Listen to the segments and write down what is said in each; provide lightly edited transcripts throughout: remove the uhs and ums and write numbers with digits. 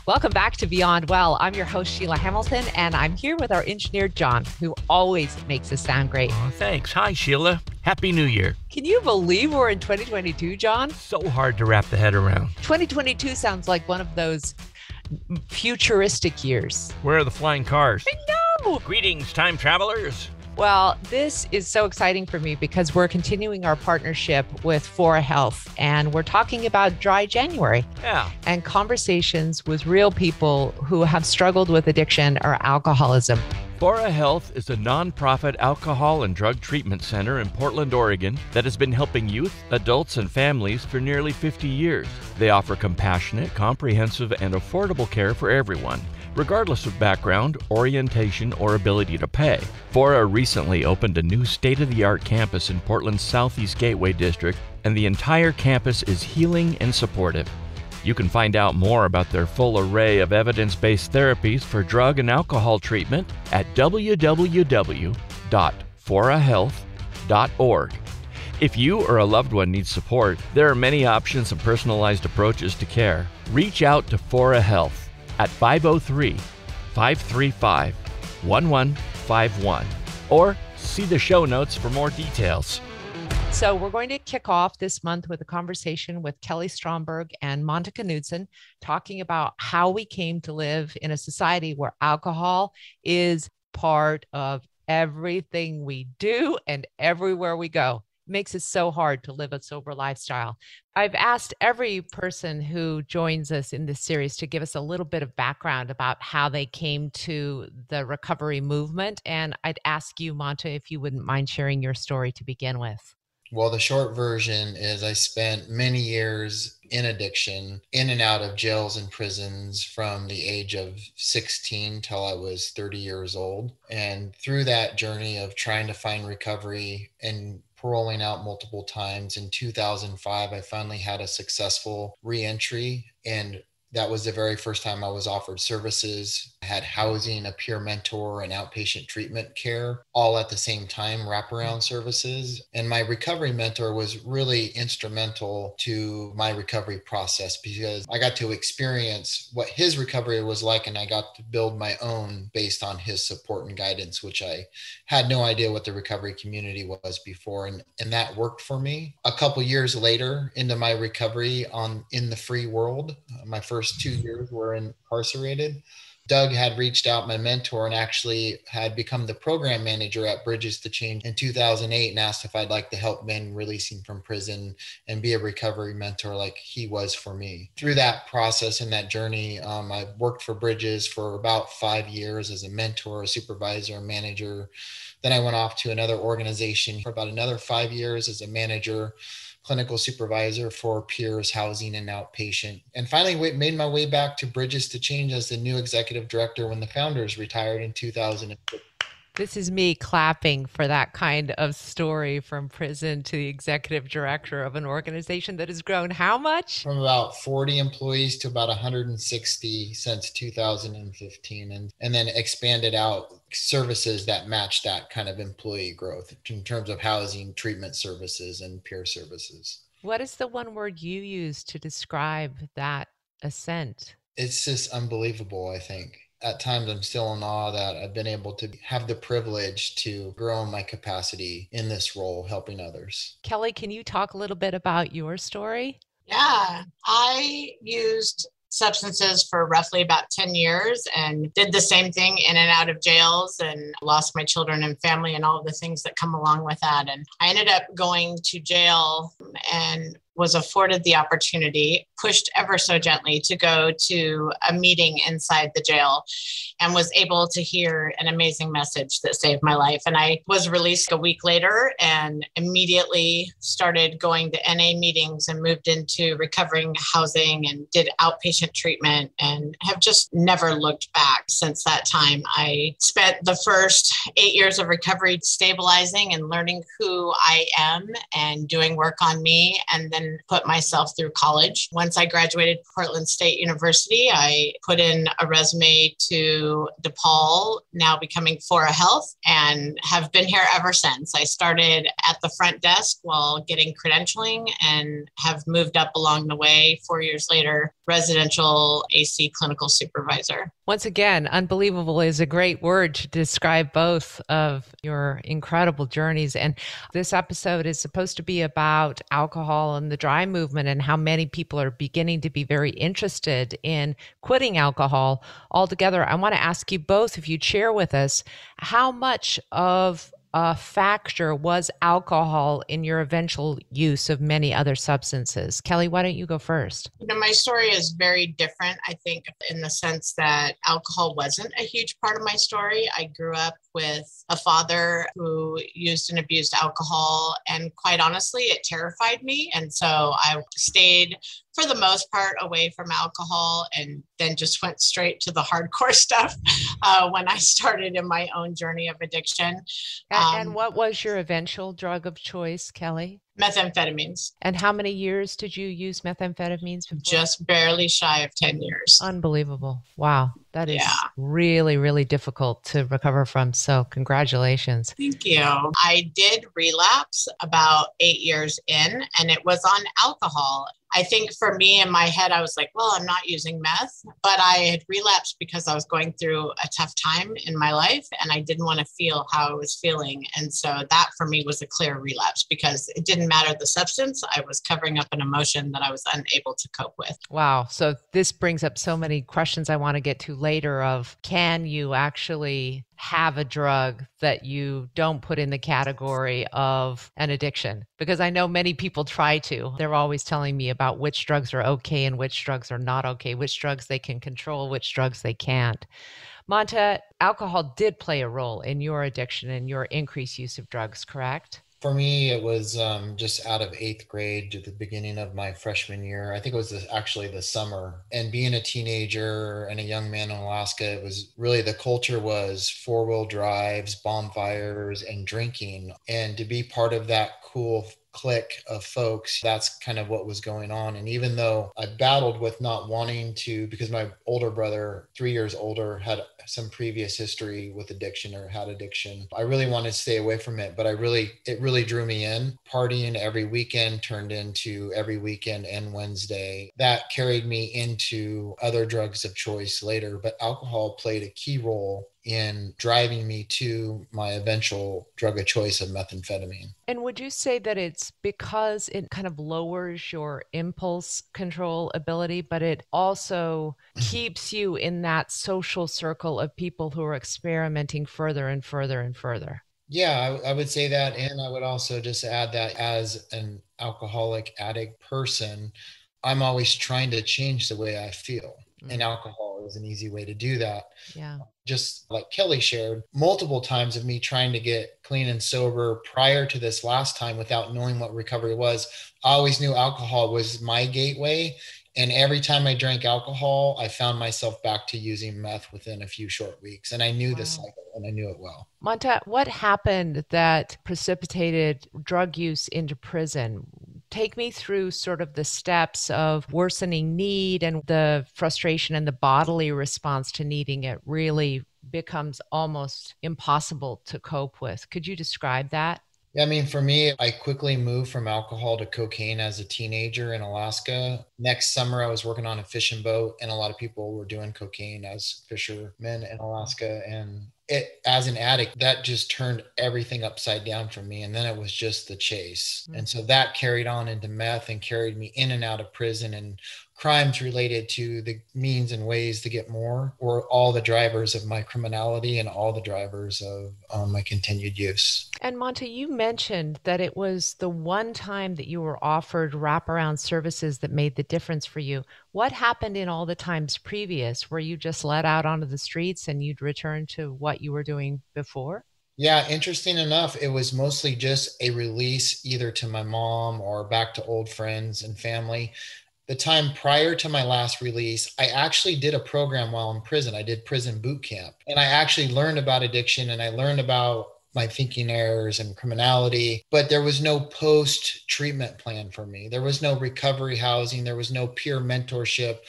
Welcome back to Beyond Well. I'm your host, Sheila Hamilton, and I'm here with our engineer, John, who always makes us sound great. Oh, thanks. Hi, Sheila. Happy New Year. Can you believe we're in 2022, John? So hard to wrap the head around. 2022 sounds like one of those futuristic years. Where are the flying cars? I know! Greetings, time travelers. Well, this is so exciting for me because we're continuing our partnership with Fora Health, and we're talking about Dry January. Yeah. And conversations with real people who have struggled with addiction or alcoholism. Fora Health is a nonprofit alcohol and drug treatment center in Portland, Oregon that has been helping youth, adults, and families for nearly 50 years. They offer compassionate, comprehensive, and affordable care for everyone, regardless of background, orientation, or ability to pay. Fora recently opened a new state-of-the-art campus in Portland's Southeast Gateway District, and the entire campus is healing and supportive. You can find out more about their full array of evidence-based therapies for drug and alcohol treatment at www.forahealth.org. If you or a loved one needs support, there are many options and personalized approaches to care. Reach out to Fora Health at 503-535-1151 or see the show notes for more details. So we're going to kick off this month with a conversation with Kelly Stromberg and Monta Knudson, talking about how we came to live in a society where alcohol is part of everything we do and everywhere we go. It makes it so hard to live a sober lifestyle. I've asked every person who joins us in this series to give us a little bit of background about how they came to the recovery movement. And I'd ask you, Monta, if you wouldn't mind sharing your story to begin with. Well, the short version is I spent many years in addiction, in and out of jails and prisons from the age of 16 till I was 30 years old. And through that journey of trying to find recovery and paroling out multiple times, in 2005, I finally had a successful reentry, and that was the very first time I was offered services. I had housing, a peer mentor, and outpatient treatment care, all at the same time, wraparound services. And my recovery mentor was really instrumental to my recovery process because I got to experience what his recovery was like, and I got to build my own based on his support and guidance, which I had no idea what the recovery community was before. And that worked for me. A couple years later into my recovery in the free world, my first 2 years were incarcerated. Doug had reached out, my mentor, and actually had become the program manager at Bridges to Change in 2008 and asked if I'd like to help men releasing from prison and be a recovery mentor like he was for me. Through that process and that journey, I worked for Bridges for about 5 years as a mentor, a supervisor, a manager. Then I went off to another organization for about another 5 years as a manager, clinical supervisor for peers, housing, and outpatient. And finally made my way back to Bridges to Change as the new executive director when the founders retired in 2006. This is me clapping for that kind of story, from prison to the executive director of an organization that has grown how much? From about 40 employees to about 160 since 2015, and then expanded out services that match that kind of employee growth in terms of housing, treatment services, and peer services. What is the one word you use to describe that ascent? It's just unbelievable, I think. At times, I'm still in awe that I've been able to have the privilege to grow my capacity in this role, helping others. Kelly, can you talk a little bit about your story? Yeah, I used substances for roughly about 10 years and did the same thing in and out of jails and lost my children and family and all of the things that come along with that. And I ended up going to jail and was afforded the opportunity, pushed ever so gently, to go to a meeting inside the jail and was able to hear an amazing message that saved my life. And I was released a week later and immediately started going to NA meetings and moved into recovering housing and did outpatient treatment and have just never looked back since that time. I spent the first 8 years of recovery stabilizing and learning who I am and doing work on me, and then put myself through college. Once I graduated Portland State University, I put in a resume to DePaul, now becoming Fora Health, and have been here ever since. I started at the front desk while getting credentialing and have moved up along the way. 4 years later, residential AC clinical supervisor. Once again, unbelievable is a great word to describe both of your incredible journeys. And this episode is supposed to be about alcohol and the dry movement and how many people are beginning to be very interested in quitting alcohol altogether. I want to ask you both if you'd share with us how much of a factor was alcohol in your eventual use of many other substances. Kelly, why don't you go first? My story is very different, I think, in the sense that alcohol wasn't a huge part of my story. I grew up with a father who used and abused alcohol, and quite honestly, it terrified me. And so I stayed, for the most part, away from alcohol and then just went straight to the hardcore stuff when I started in my own journey of addiction. And what was your eventual drug of choice, Kelly? Methamphetamines. And how many years did you use methamphetamines before? Just barely shy of 10 years. Unbelievable. Wow. That is really, really difficult to recover from. So congratulations. Thank you. I did relapse about 8 years in, and it was on alcohol. I think for me in my head, I was like, well, I'm not using meth, but I had relapsed because I was going through a tough time in my life and I didn't want to feel how I was feeling. And so that for me was a clear relapse because it didn't matter the substance. I was covering up an emotion that I was unable to cope with. Wow. So this brings up so many questions I want to get to later of, can you actually have a drug that you don't put in the category of an addiction? Because I know many people try to. They're always telling me about which drugs are okay and which drugs are not okay, which drugs they can control, which drugs they can't. Monta, alcohol did play a role in your addiction and your increased use of drugs, correct? For me, it was just out of 8th grade to the beginning of my freshman year. I think it was actually the summer. And being a teenager and a young man in Alaska, it was really, the culture was 4-wheel drives, bonfires, and drinking. And to be part of that cool clique of folks, that's kind of what was going on. And even though I battled with not wanting to, because my older brother, 3 years older, had some previous history with addiction or had addiction, I really wanted to stay away from it, but it really drew me in. Partying every weekend turned into every weekend and Wednesday. That carried me into other drugs of choice later, but alcohol played a key role in driving me to my eventual drug of choice of methamphetamine. And would you say that it's because it kind of lowers your impulse control ability, but it also keeps you in that social circle of people who are experimenting further and further and further? Yeah, I would say that. And I would also just add that as an alcoholic addict person, I'm always trying to change the way I feel. And alcohol is an easy way to do that. Yeah. Just like Kelly shared, multiple times of me trying to get clean and sober prior to this last time without knowing what recovery was. I always knew alcohol was my gateway. And every time I drank alcohol, I found myself back to using meth within a few short weeks. And I knew the cycle and I knew it well. Monta, what happened that precipitated drug use into prison? Take me through sort of the steps of worsening need and the frustration and the bodily response to needing it really becomes almost impossible to cope with. Could you describe that? Yeah, I mean, for me, I quickly moved from alcohol to cocaine as a teenager in Alaska. Next summer, I was working on a fishing boat, and a lot of people were doing cocaine as fishermen in Alaska. And as an addict, that just turned everything upside down for me. And then it was just the chase. And so that carried on into meth and carried me in and out of prison and crimes related to the means and ways to get more, or all the drivers of my criminality and all the drivers of my continued use. And Monta, you mentioned that it was the one time that you were offered wraparound services that made the difference for you. What happened in all the times previous? Were you just let out onto the streets and you'd return to what you were doing before? Yeah, interesting enough, it was mostly just a release either to my mom or back to old friends and family. The time prior to my last release, I actually did a program while in prison. I did prison boot camp, and I actually learned about addiction and I learned about my thinking errors and criminality, but there was no post-treatment plan for me. There was no recovery housing. There was no peer mentorship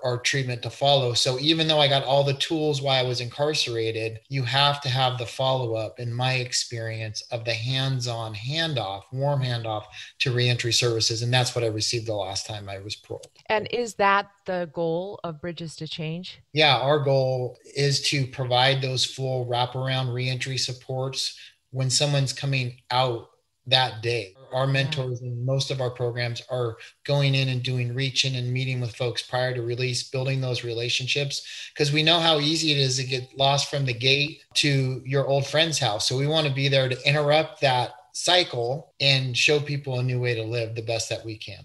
our treatment to follow. So even though I got all the tools while I was incarcerated, you have to have the follow-up, in my experience, of the hands-on handoff, warm handoff to reentry services. And that's what I received the last time I was paroled. And is that the goal of Bridges to Change? Yeah, our goal is to provide those full wraparound reentry supports when someone's coming out that day. Our mentors in most of our programs are going in and doing reach-in and meeting with folks prior to release, building those relationships, because we know how easy it is to get lost from the gate to your old friend's house. So we want to be there to interrupt that cycle and show people a new way to live the best that we can.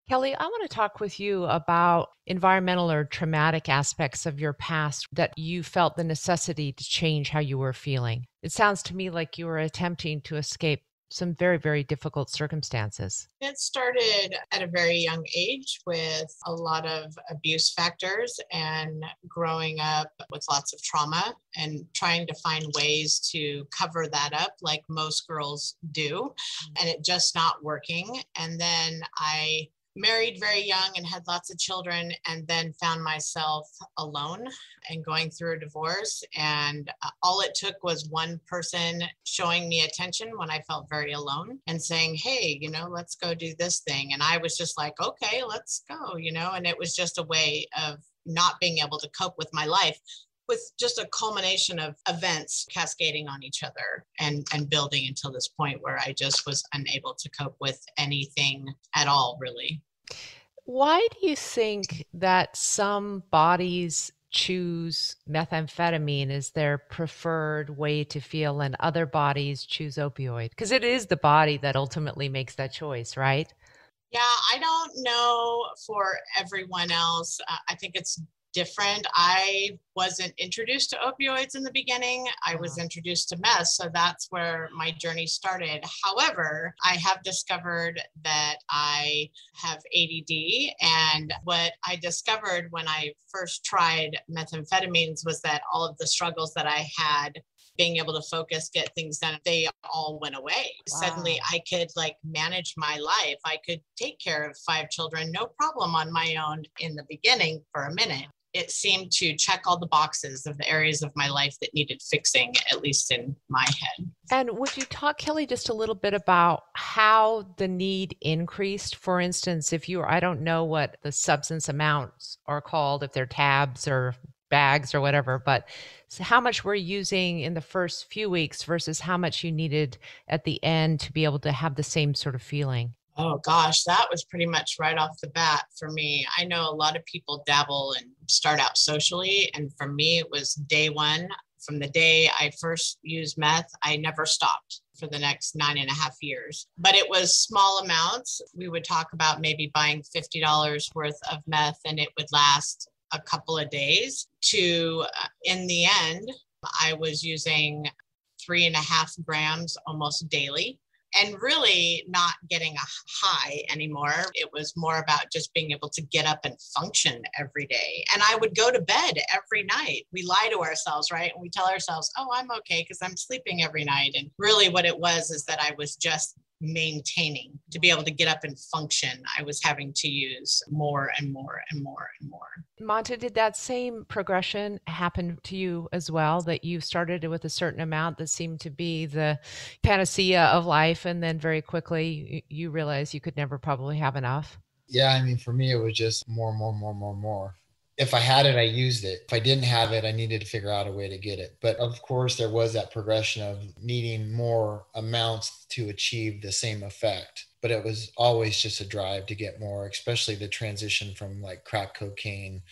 Kelly, I want to talk with you about environmental or traumatic aspects of your past that you felt the necessity to change how you were feeling. It sounds to me like you were attempting to escape some very, very difficult circumstances. It started at a very young age with a lot of abuse factors and growing up with lots of trauma and trying to find ways to cover that up like most girls do, and it just not working. And then I married very young and had lots of children, and then found myself alone and going through a divorce. And all it took was one person showing me attention when I felt very alone and saying, hey, let's go do this thing. And I was just like, okay, let's go, and it was just a way of not being able to cope with my life, with just a culmination of events cascading on each other and building until this point where I just was unable to cope with anything at all, really. Why do you think that some bodies choose methamphetamine as their preferred way to feel and other bodies choose opioid? Because it is the body that ultimately makes that choice, right? Yeah, I don't know for everyone else. I think it's different. I wasn't introduced to opioids in the beginning. I was introduced to meth. So that's where my journey started. However, I have discovered that I have ADD. And what I discovered when I first tried methamphetamines was that all of the struggles that I had being able to focus, get things done, they all went away. Wow. Suddenly I could manage my life. I could take care of 5 children, no problem on my own in the beginning for a minute. It seemed to check all the boxes of the areas of my life that needed fixing, at least in my head. And would you talk, Kelly, just a little bit about how the need increased? For instance, if you were, I don't know what the substance amounts are called, if they're tabs or bags or whatever, but so how much were you using in the first few weeks versus how much you needed at the end to be able to have the same sort of feeling? Oh gosh, that was pretty much right off the bat for me. I know a lot of people dabble and start out socially. And for me, it was day one. From the day I first used meth, I never stopped for the next 9.5 years. But it was small amounts. We would talk about maybe buying $50 worth of meth, and it would last a couple of days to, in the end, I was using 3.5 grams almost daily. And really not getting a high anymore. It was more about just being able to get up and function every day. And I would go to bed every night. We lie to ourselves, right? And we tell ourselves, oh, I'm okay because I'm sleeping every night. And really what it was is that I was just maintaining to be able to get up and function. I was having to use more and more and more and more. Monta, did that same progression happen to you as well, that you started with a certain amount that seemed to be the panacea of life, and then very quickly you realized you could never probably have enough? Yeah, I mean, for me, it was just more. If I had it, I used it. If I didn't have it, I needed to figure out a way to get it. But of course, there was that progression of needing more amounts to achieve the same effect. But it was always just a drive to get more, especially the transition from crack cocaine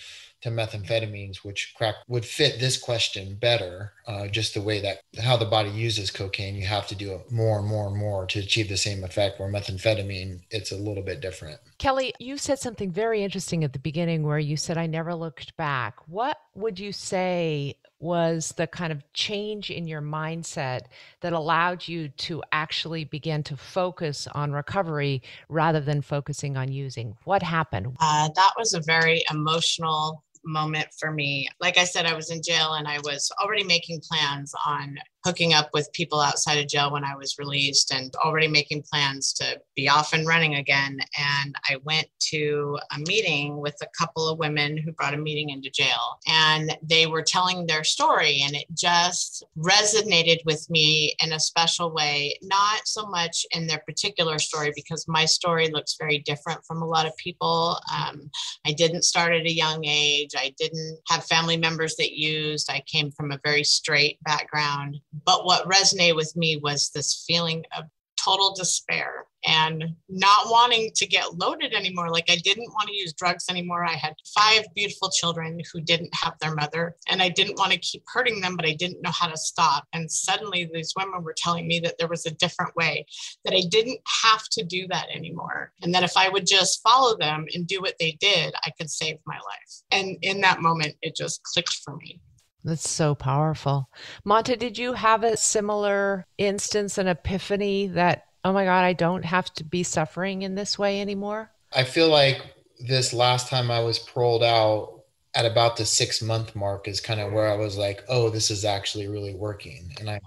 to methamphetamines, which crack would fit this question better. Just the way that how the body uses cocaine, you have to do it more and more and more to achieve the same effect, where methamphetamine, it's a little bit different. Kelly, you said something very interesting at the beginning where you said, I never looked back. What would you say was the kind of change in your mindset that allowed you to actually begin to focus on recovery rather than focusing on using? What happened? That was a very emotional moment for me. Like I said, I was in jail and I was already making plans on hooking up with people outside of jail when I was released and already making plans to be off and running again. And I went to a meeting with a couple of women who brought a meeting into jail, and they were telling their story, and it just resonated with me in a special way, not so much in their particular story, because my story looks very different from a lot of people. I didn't start at a young age. I didn't have family members that used. I came from a very straight background. But what resonated with me was this feeling of total despair and not wanting to get loaded anymore. Like, I didn't want to use drugs anymore. I had 5 beautiful children who didn't have their mother, and I didn't want to keep hurting them, but I didn't know how to stop. And suddenly these women were telling me that there was a different way, that I didn't have to do that anymore. And that if I would just follow them and do what they did, I could save my life. And in that moment, it just clicked for me. That's so powerful. Monta, did you have a similar instance, an epiphany that, oh my God, I don't have to be suffering in this way anymore? I feel like this last time I was paroled out at about the 6-month mark is kind of where I was like, oh, this is actually really working. And I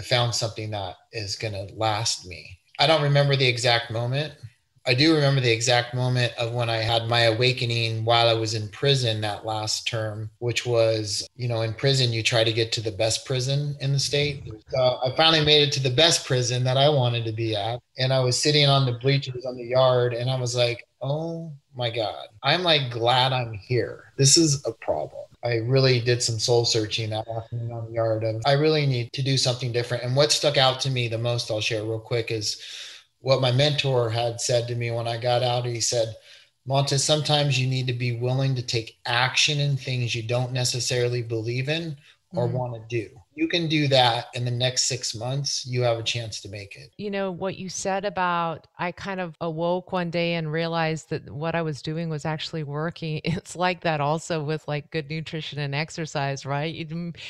found something that is going to last me. I don't remember the exact moment. I do remember the exact moment of when I had my awakening while I was in prison that last term, which was, in prison, you try to get to the best prison in the state. So I finally made it to the best prison that I wanted to be at. And I was sitting on the bleachers on the yard, and I was like, oh my God, I'm like glad I'm here. This is a problem. I really did some soul searching that afternoon on the yard of, I really need to do something different. And what stuck out to me the most, I'll share real quick, is what my mentor had said to me when I got out. He said, Monta, sometimes you need to be willing to take action in things you don't necessarily believe in or want to do. You can do that in the next 6 months. You have a chance to make it. What you said about, I kind of awoke one day and realized that what I was doing was actually working. It's like that also with like good nutrition and exercise, right?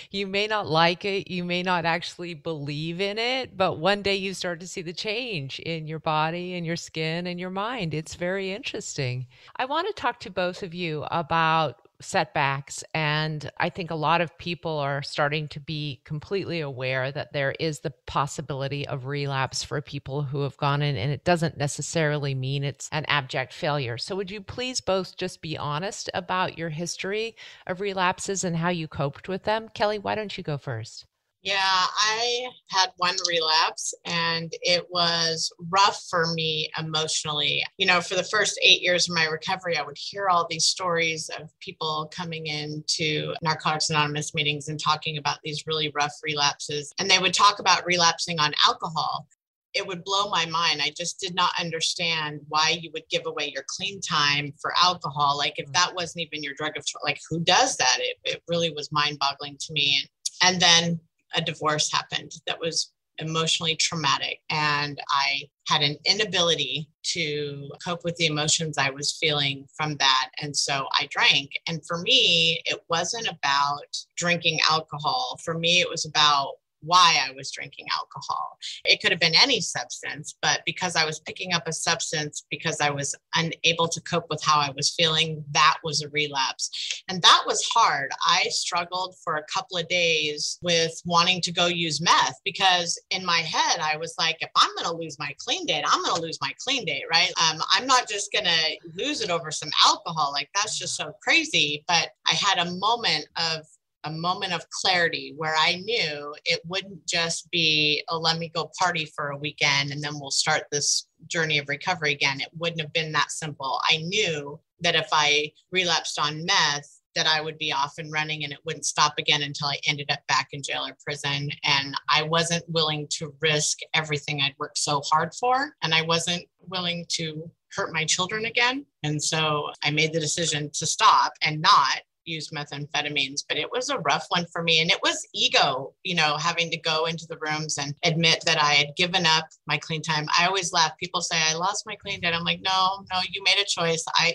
You may not like it. You may not actually believe in it, but one day you start to see the change in your body and your skin and your mind. It's very interesting. I want to talk to both of you about setbacks. And I think a lot of people are starting to be completely aware that there is the possibility of relapse for people who have gone in, and it doesn't necessarily mean it's an abject failure. So would you please both just be honest about your history of relapses and how you coped with them? Kelly, why don't you go first? Yeah, I had one relapse, and it was rough for me emotionally. For the first 8 years of my recovery, I would hear all these stories of people coming into Narcotics Anonymous meetings and talking about these really rough relapses. And they would talk about relapsing on alcohol. It would blow my mind. I just did not understand why you would give away your clean time for alcohol. Like, if that wasn't even your drug of choice, like, who does that? It really was mind-boggling to me. And then a divorce happened that was emotionally traumatic, and I had an inability to cope with the emotions I was feeling from that. And so I drank. And for me, it wasn't about drinking alcohol. For me, it was about why I was drinking alcohol. It could have been any substance, but because I was picking up a substance because I was unable to cope with how I was feeling, that was a relapse. And that was hard. I struggled for a couple of days with wanting to go use meth, because in my head, I was like, if I'm going to lose my clean date, I'm going to lose my clean date, right? I'm not just going to lose it over some alcohol. Like, that's just so crazy. But I had a moment of clarity where I knew it wouldn't just be, oh, let me go party for a weekend and then we'll start this journey of recovery again. It wouldn't have been that simple. I knew that if I relapsed on meth, that I would be off and running and it wouldn't stop again until I ended up back in jail or prison. And I wasn't willing to risk everything I'd worked so hard for. And I wasn't willing to hurt my children again. And so I made the decision to stop and not use methamphetamines. But it was a rough one for me. And it was ego, having to go into the rooms and admit that I had given up my clean time. I always laugh. People say, I lost my clean date. I'm like, no, you made a choice. I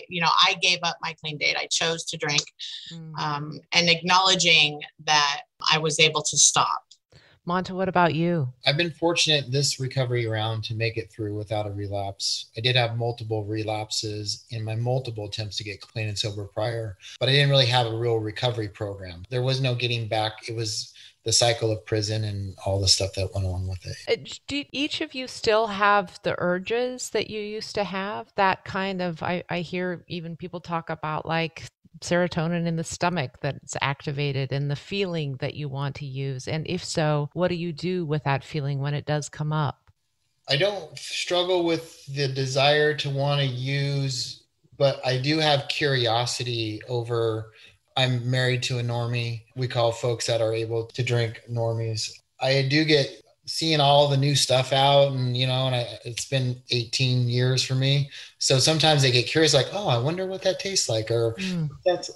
gave up my clean date. I chose to drink. And acknowledging that I was able to stop. Monta, what about you? I've been fortunate this recovery round to make it through without a relapse. I did have multiple relapses in my multiple attempts to get clean and sober prior, but I didn't really have a real recovery program. There was no getting back. It was the cycle of prison and all the stuff that went along with it. Do each of you still have the urges that you used to have? That kind of, I hear even people talk about like serotonin in the stomach that's activated and the feeling that you want to use. And if so, what do you do with that feeling when it does come up? I don't struggle with the desire to want to use, but I do have curiosity over. I'm married to a normie. We call folks that are able to drink normies. I do get seeing all the new stuff out and, it's been 18 years for me. So sometimes they get curious, like, oh, I wonder what that tastes like, or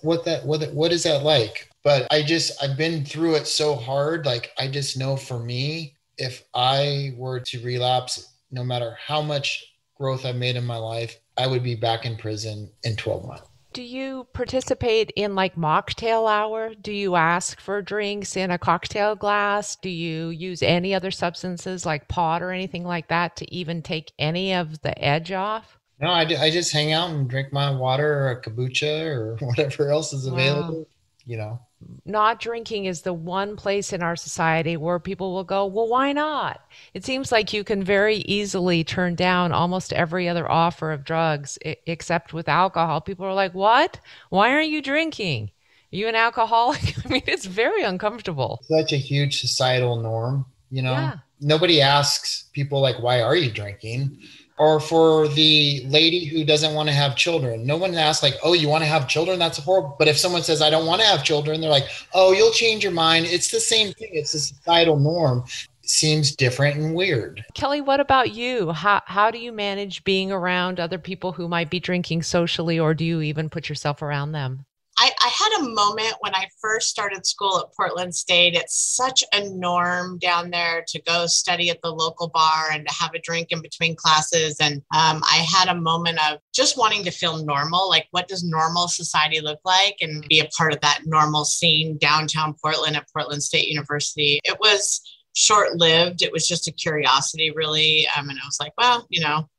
what is that like? But I've been through it so hard. Like, I just know for me, if I were to relapse, no matter how much growth I've made in my life, I would be back in prison in 12 months. Do you participate in like mocktail hour? Do you ask for drinks in a cocktail glass? Do you use any other substances like pot or anything like that to even take any of the edge off? No, I just hang out and drink my water or a kombucha or whatever else is available, Not drinking is the one place in our society where people will go, well, why not? It seems like you can very easily turn down almost every other offer of drugs except with alcohol. People are like, what? Why aren't you drinking? Are you an alcoholic? I mean, it's very uncomfortable. Such a huge societal norm, Yeah. Nobody asks people like, why are you drinking? Or for the lady who doesn't want to have children. No one asks like, oh, you want to have children? That's horrible. But if someone says, I don't want to have children, they're like, oh, you'll change your mind. It's the same thing. It's a societal norm. It seems different and weird. Kelly, what about you? How do you manage being around other people who might be drinking socially, or do you even put yourself around them? I had a moment when I first started school at Portland State. It's such a norm down there to go study at the local bar and to have a drink in between classes. And I had a moment of just wanting to feel normal. Like, what does normal society look like? And be a part of that normal scene downtown Portland at Portland State University. It was short-lived. It was just a curiosity, really. And I was like, well,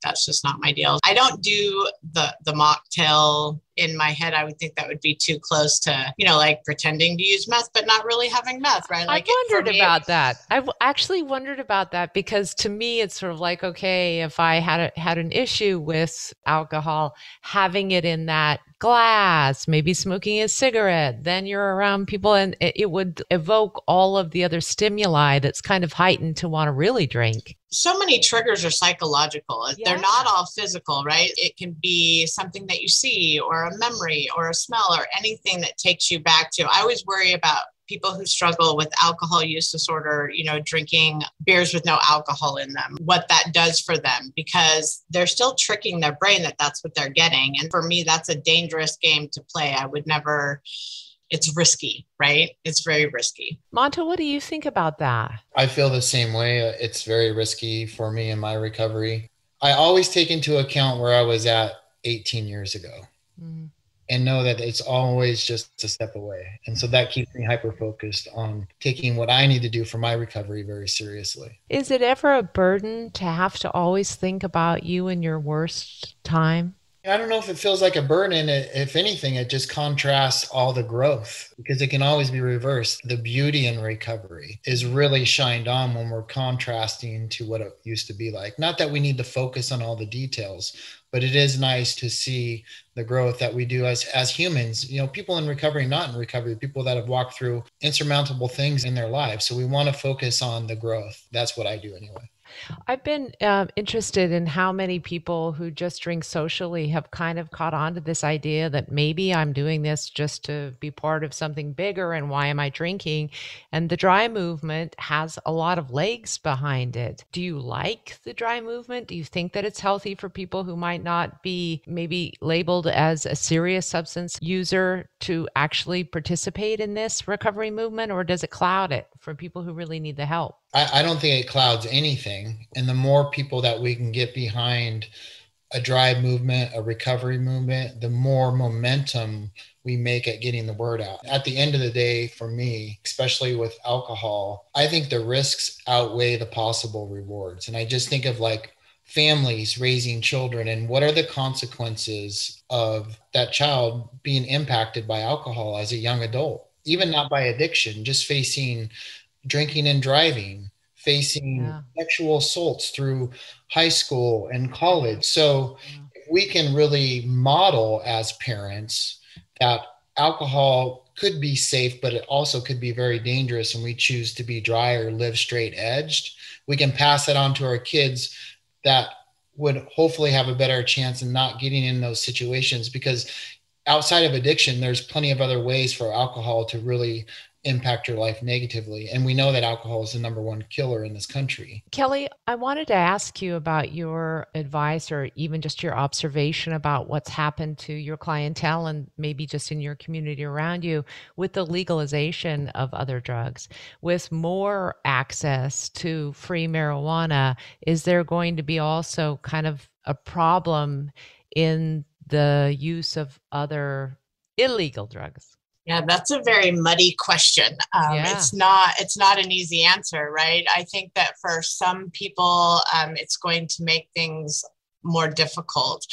that's just not my deal. I don't do the mocktail. In my head, I would think that would be too close to, like pretending to use meth, but not really having meth, right? Like, I wondered about that. I've actually wondered about that because to me, it's sort of like, okay, if I had an issue with alcohol, having it in that glass, maybe smoking a cigarette, then you're around people and it would evoke all of the other stimuli that's kind of heightened to want to really drink. So many triggers are psychological. Yeah. They're not all physical, right? It can be something that you see or a memory or a smell or anything that takes you back to. I always worry about people who struggle with alcohol use disorder, drinking beers with no alcohol in them, what that does for them, because they're still tricking their brain that that's what they're getting. And for me, that's a dangerous game to play. I would never. It's risky, right? It's very risky. Monta, what do you think about that? I feel the same way. It's very risky for me in my recovery. I always take into account where I was at 18 years ago and know that it's always just a step away. And so that keeps me hyper-focused on taking what I need to do for my recovery very seriously. Is it ever a burden to have to always think about you in your worst time? I don't know if it feels like a burden. If anything, it just contrasts all the growth because it can always be reversed. The beauty in recovery is really shined on when we're contrasting to what it used to be like. Not that we need to focus on all the details, but it is nice to see the growth that we do as humans, people in recovery, not in recovery, people that have walked through insurmountable things in their lives. So we want to focus on the growth. That's what I do anyway. I've been interested in how many people who just drink socially have kind of caught on to this idea that maybe I'm doing this just to be part of something bigger and why am I drinking? And the dry movement has a lot of legs behind it. Do you like the dry movement? Do you think that it's healthy for people who might not be maybe labeled as a serious substance user to actually participate in this recovery movement, or does it cloud it for people who really need the help? I don't think it clouds anything. And the more people that we can get behind a dry movement, a recovery movement, the more momentum we make at getting the word out. At the end of the day, for me, especially with alcohol, I think the risks outweigh the possible rewards. And I just think of like families raising children and what are the consequences of that child being impacted by alcohol as a young adult, even not by addiction, just facing drinking and driving, facing sexual assaults through high school and college. So we can really model as parents that alcohol could be safe, but it also could be very dangerous, and we choose to be dry or live straight edged. We can pass that on to our kids that would hopefully have a better chance in not getting in those situations, because outside of addiction, there's plenty of other ways for alcohol to really impact your life negatively. And we know that alcohol is the number one killer in this country. Kelly, I wanted to ask you about your advice or even just your observation about what's happened to your clientele and maybe just in your community around you with the legalization of other drugs. With more access to free marijuana, is there going to be also kind of a problem in the use of other illegal drugs? Yeah, that's a very muddy question. It's not an easy answer, right? I think that for some people, it's going to make things more difficult.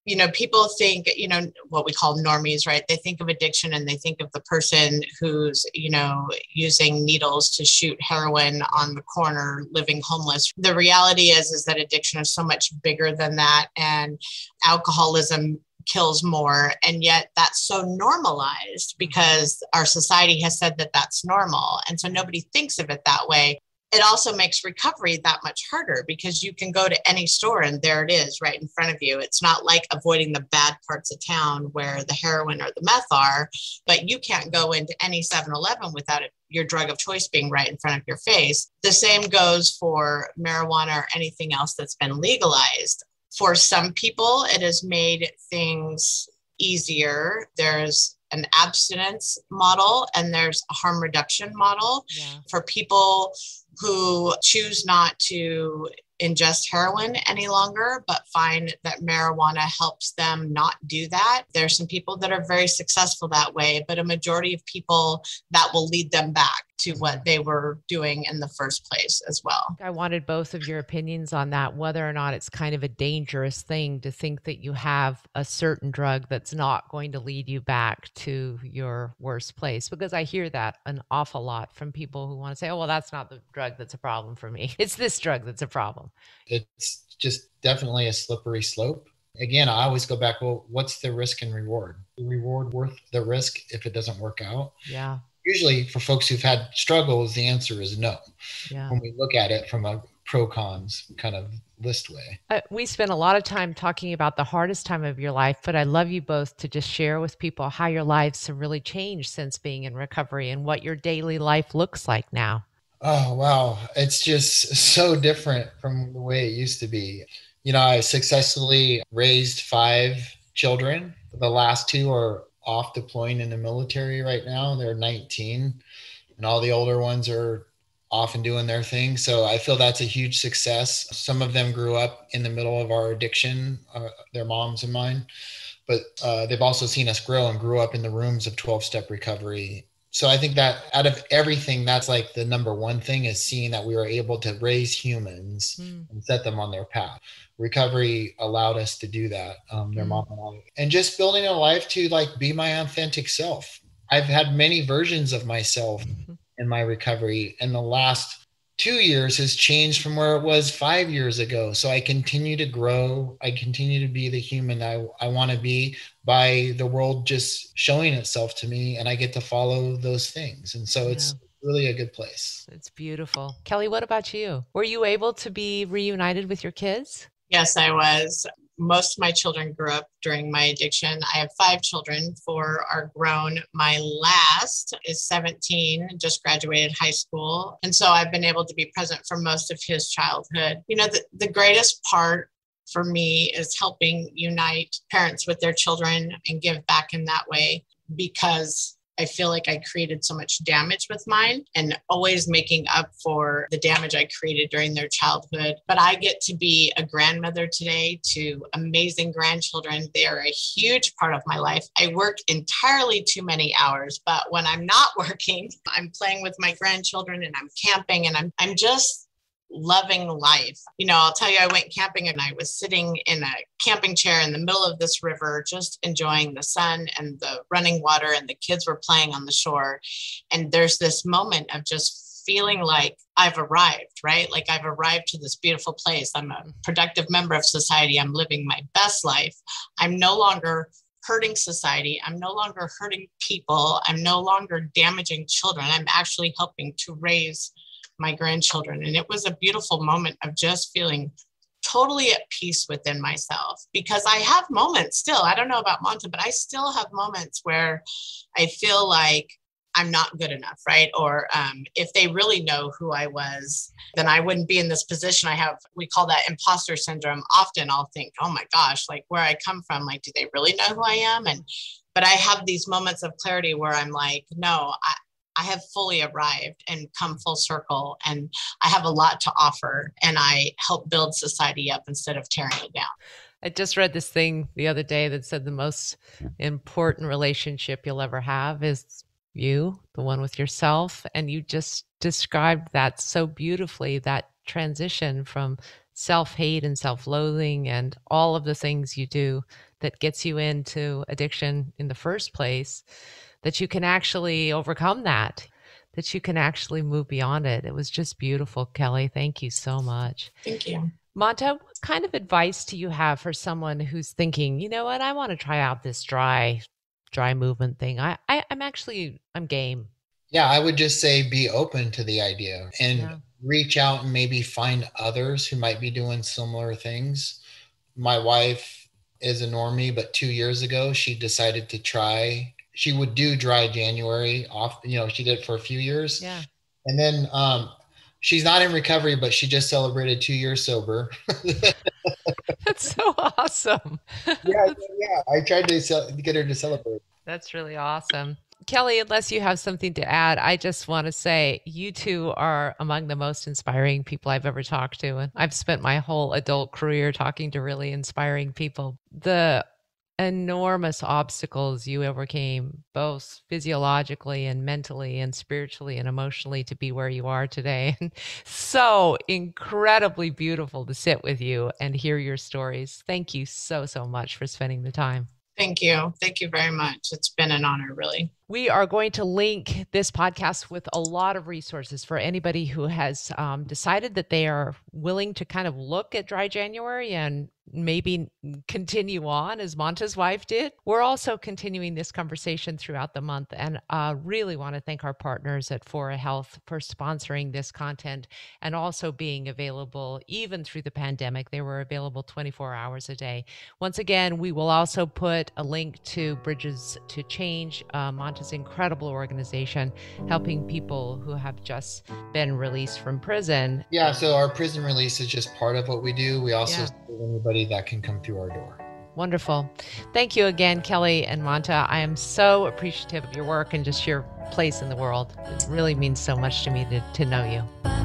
You know, people think, you know, what we call normies, right? They think of addiction and they think of the person who's, you know, using needles to shoot heroin on the corner, living homeless. The reality is that addiction is so much bigger than that, and alcoholism kills more, and yet that's so normalized because our society has said that that's normal, and so nobody thinks of it that way. It also makes recovery that much harder because you can go to any store and there it is right in front of you. It's not like avoiding the bad parts of town where the heroin or the meth are, but you can't go into any 7-Eleven without your drug of choice being right in front of your face. The same goes for marijuana or anything else that's been legalized. For some people, it has made things easier. There's an abstinence model and there's a harm reduction model. For people who choose not to ingest heroin any longer, but find that marijuana helps them not do that. There's some people that are very successful that way, but a majority of people that will lead them back to what they were doing in the first place as well. I wanted both of your opinions on that, whether or not it's kind of a dangerous thing to think that you have a certain drug that's not going to lead you back to your worst place. Because I hear that an awful lot from people who want to say, oh, well, that's not the drug that's a problem for me. It's this drug that's a problem. It's just definitely a slippery slope. Again, I always go back, well, what's the risk and reward? The reward worth the risk if it doesn't work out? Yeah. Usually for folks who've had struggles, the answer is no. Yeah. When we look at it from a pro-cons kind of list way. We spent a lot of time talking about the hardest time of your life, but I'd love you both to just share with people how your lives have really changed since being in recovery and what your daily life looks like now. Oh, wow. It's just so different from the way it used to be. You know, I successfully raised 5 children. The last 2 are off deploying in the military right now. They're 19, and all the older ones are off and doing their thing. So I feel that's a huge success. Some of them grew up in the middle of our addiction, their moms and mine, but they've also seen us grow and grew up in the rooms of 12-step recovery. So I think that out of everything, that's like the number one thing, is seeing that we were able to raise humans and set them on their path. Recovery allowed us to do that, their mom and I. And just building a life to like be my authentic self. I've had many versions of myself in my recovery, and the last 2 years has changed from where it was 5 years ago. So I continue to grow. I continue to be the human I want to be by the world just showing itself to me, and I get to follow those things. And so it's really a good place. It's beautiful. Kelly, what about you? Were you able to be reunited with your kids? Yes, I was. Most of my children grew up during my addiction. I have 5 children. 4 are grown. My last is 17, just graduated high school. And so I've been able to be present for most of his childhood. You know, the greatest part for me is helping unite parents with their children and give back in that way, because I feel like I created so much damage with mine, and always making up for the damage I created during their childhood. But I get to be a grandmother today to amazing grandchildren. They are a huge part of my life. I work entirely too many hours, but when I'm not working, I'm playing with my grandchildren and I'm camping, and I'm just loving life. I'll tell you, I went camping and I was sitting in a camping chair in the middle of this river, just enjoying the sun and the running water, and the kids were playing on the shore. And there's this moment of just feeling like I've arrived, right? Like I've arrived to this beautiful place. I'm a productive member of society. I'm living my best life. I'm no longer hurting society. I'm no longer hurting people. I'm no longer damaging children. I'm actually helping to raise my grandchildren. And it was a beautiful moment of just feeling totally at peace within myself, because I have moments still, I don't know about Monta, but I still have moments where I feel like I'm not good enough, right? Or if they really know who I was, then I wouldn't be in this position. We call that imposter syndrome. Often I'll think, oh my gosh, like where I come from, like, do they really know who I am? But I have these moments of clarity where I'm like, no, I have fully arrived and come full circle, and I have a lot to offer, and I help build society up instead of tearing it down. I just read this thing the other day that said the most important relationship you'll ever have is you, the one with yourself. And you just described that so beautifully, that transition from self-hate and self-loathing and all of the things you do that gets you into addiction in the first place, that you can actually overcome that you can actually move beyond it. It was just beautiful, Kelly. Thank you so much. Thank you. Monta, what kind of advice do you have for someone who's thinking, you know what, I want to try out this dry movement thing. I'm game. Yeah, I would just say be open to the idea and reach out and maybe find others who might be doing similar things. My wife is a normie, but 2 years ago, she decided to try. She would do dry January off. She did it for a few years. Yeah. And then she's not in recovery, but she just celebrated 2 years sober. That's so awesome. Yeah. I tried to get her to celebrate. That's really awesome. Kelly, unless you have something to add, I just want to say you two are among the most inspiring people I've ever talked to. And I've spent my whole adult career talking to really inspiring people. The enormous obstacles you overcame, both physiologically and mentally and spiritually and emotionally, to be where you are today. And so incredibly beautiful to sit with you and hear your stories. Thank you so much for spending the time. Thank you. Thank you very much. It's been an honor, really. We are going to link this podcast with a lot of resources for anybody who has decided that they are willing to kind of look at dry January and maybe continue on as Monta's wife did. We're also continuing this conversation throughout the month, and really want to thank our partners at Fora Health for sponsoring this content and also being available even through the pandemic. They were available 24 hours a day. Once again, we will also put a link to Bridges to Change, Monta's incredible organization helping people who have just been released from prison. Yeah, so our prison release is just part of what we do. We also serve anybody that can come through our door. Wonderful. Thank you again, Kelly and Monta. I am so appreciative of your work and just your place in the world. It really means so much to me to know you.